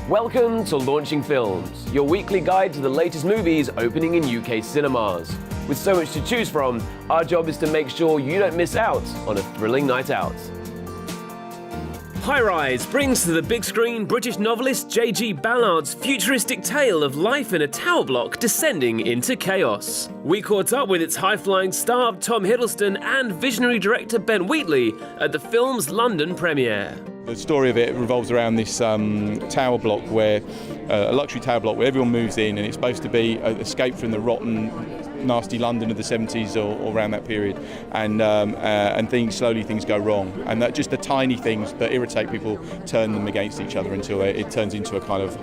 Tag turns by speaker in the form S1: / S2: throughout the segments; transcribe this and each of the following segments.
S1: Welcome to Launching Films, your weekly guide to the latest movies opening in UK cinemas. With so much to choose from, our job is to make sure you don't miss out on a thrilling night out. High Rise brings to the big screen British novelist J.G. Ballard's futuristic tale of life in a tower block descending into chaos. We caught up with its high-flying star Tom Hiddleston and visionary director Ben Wheatley at the film's London premiere.
S2: The story of it revolves around this tower block where, a luxury tower block where everyone moves in, and it's supposed to be an escape from the rotten, nasty London of the 70s or around that period, and things go wrong, and that just the tiny things that irritate people turn them against each other until it turns into a kind of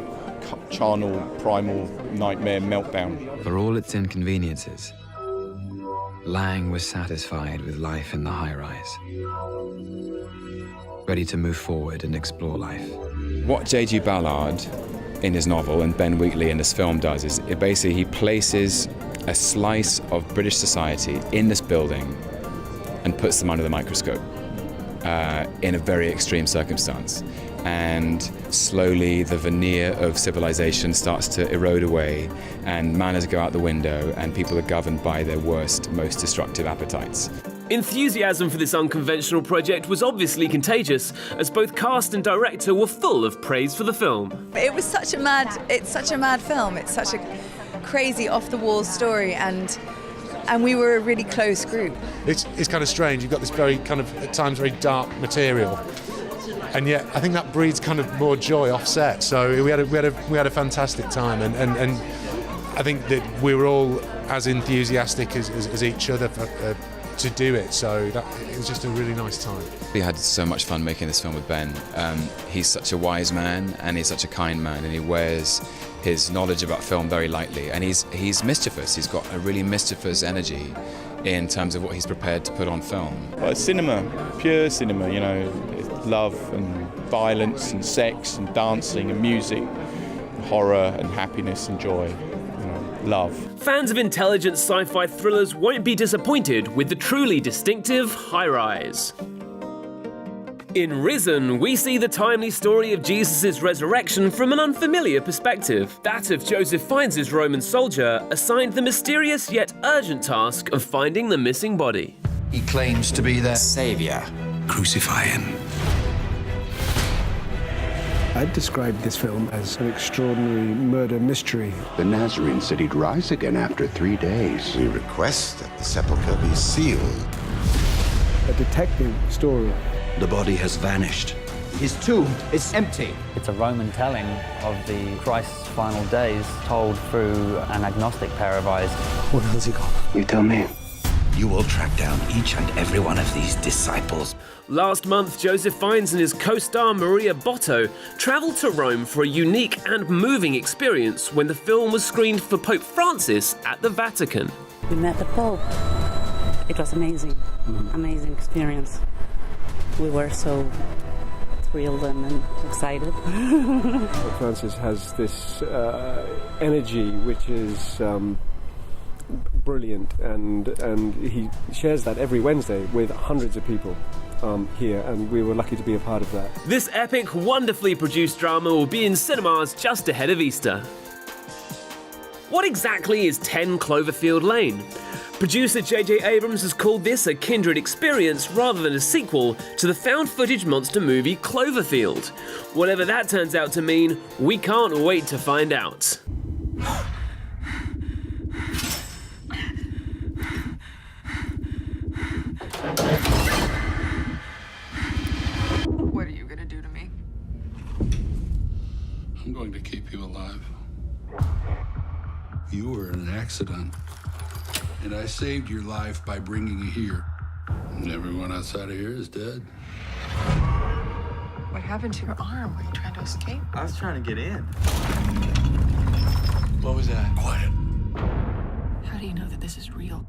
S2: charnel, primal nightmare meltdown.
S3: For all its inconveniences, Lang was satisfied with life in the high-rise, ready to move forward and explore life.
S4: What J.G. Ballard in his novel and Ben Wheatley in this film does is he places a slice of British society in this building and puts them under the microscope in a very extreme circumstance. And slowly the veneer of civilization starts to erode away, and manners go out the window, and people are governed by their worst, most destructive appetites.
S1: Enthusiasm for this unconventional project was obviously contagious, as both cast and director were full of praise for the film.
S5: It's such a mad film. It's such a crazy off-the-wall story, and we were a really close group.
S6: It's kind of strange. You've got this very kind of, at times, very dark material, and yet I think that breeds kind of more joy offset. So we had a fantastic time, and I think that we were all as enthusiastic as each other to do it. So it was just a really nice time.
S4: We had so much fun making this film with Ben. He's such a wise man, and he's such a kind man, and he wears his knowledge about film very lightly, and he's mischievous. He's got a really mischievous energy in terms of what he's prepared to put on film.
S2: Well, it's cinema, pure cinema, you know, love and violence and sex and dancing and music, horror and happiness and joy, you know, love.
S1: Fans of intelligent sci-fi thrillers won't be disappointed with the truly distinctive High Rise. In Risen, we see the timely story of Jesus' resurrection from an unfamiliar perspective, that of Joseph Fiennes' Roman soldier, assigned the mysterious yet urgent task of finding the missing body.
S7: He claims to be their savior.
S8: Crucify him.
S9: I'd describe this film as an extraordinary murder mystery.
S8: The Nazarene said he'd rise again after 3 days.
S7: We request that the sepulchre be sealed.
S9: A detective story.
S8: The body has vanished.
S10: His tomb is empty.
S11: It's a Roman telling of the Christ's final days told through an agnostic pair of eyes.
S9: What has he got?
S8: You tell me.
S7: You will track down each and every one of these disciples.
S1: Last month, Joseph Fiennes and his co-star Maria Botto travelled to Rome for a unique and moving experience when the film was screened for Pope Francis at the Vatican.
S12: We met the Pope. It was amazing, amazing experience. We were so thrilled and excited.
S9: Pope Francis has this energy which is brilliant, and he shares that every Wednesday with hundreds of people here, and we were lucky to be a part of that.
S1: This epic, wonderfully produced drama will be in cinemas just ahead of Easter. What exactly is 10 Cloverfield Lane? Producer J.J. Abrams has called this a kindred experience rather than a sequel to the found-footage monster movie Cloverfield. Whatever that turns out to mean, we can't wait to find out.
S13: What are you gonna do to me?
S14: I'm going to keep you alive. You were in an accident, and I saved your life by bringing you here. And everyone outside of here is dead.
S13: What happened to your arm? Were you trying to escape?
S15: I was trying to get in.
S6: What was that?
S14: Quiet.
S13: How do you know that this is real?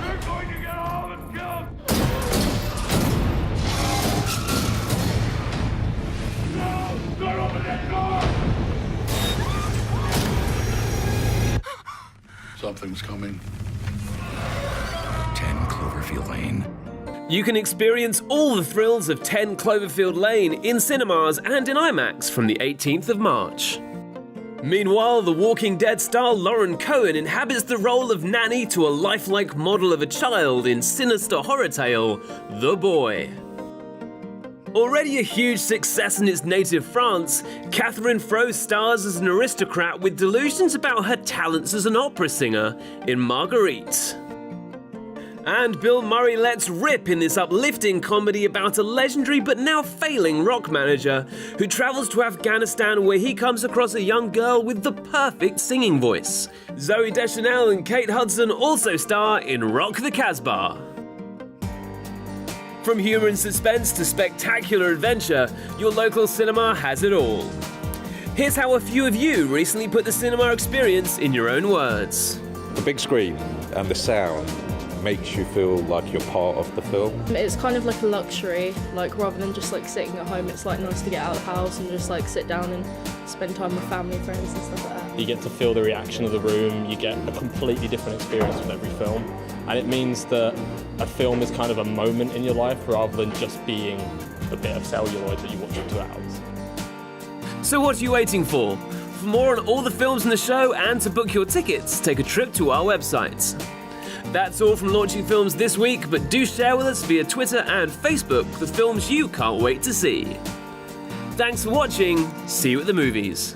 S14: They're going to get all of us killed! No! Don't open that door! Something's coming.
S8: 10 Cloverfield Lane.
S1: You can experience all the thrills of 10 Cloverfield Lane in cinemas and in IMAX from the 18th of March. Meanwhile, The Walking Dead star Lauren Cohen inhabits the role of nanny to a lifelike model of a child in sinister horror tale, The Boy. Already a huge success in its native France, Catherine Fro stars as an aristocrat with delusions about her talents as an opera singer in Marguerite. And Bill Murray lets rip in this uplifting comedy about a legendary but now failing rock manager who travels to Afghanistan where he comes across a young girl with the perfect singing voice. Zooey Deschanel and Kate Hudson also star in Rock the Casbah. From humour and suspense to spectacular adventure, your local cinema has it all. Here's how a few of you recently put the cinema experience in your own words.
S15: The big screen and the sound makes you feel like you're part of the film.
S16: It's kind of like a luxury, like rather than just like sitting at home, it's like nice to get out of the house and just like sit down and spend time with family, friends and stuff like that.
S17: You get to feel the reaction of the room, you get a completely different experience with every film, and it means that a film is kind of a moment in your life rather than just being a bit of celluloid that you watch for 2 hours.
S1: So what are you waiting for? For more on all the films in the show and to book your tickets, take a trip to our website. That's all from Launching Films this week, but do share with us via Twitter and Facebook the films you can't wait to see. Thanks for watching, see you at the movies.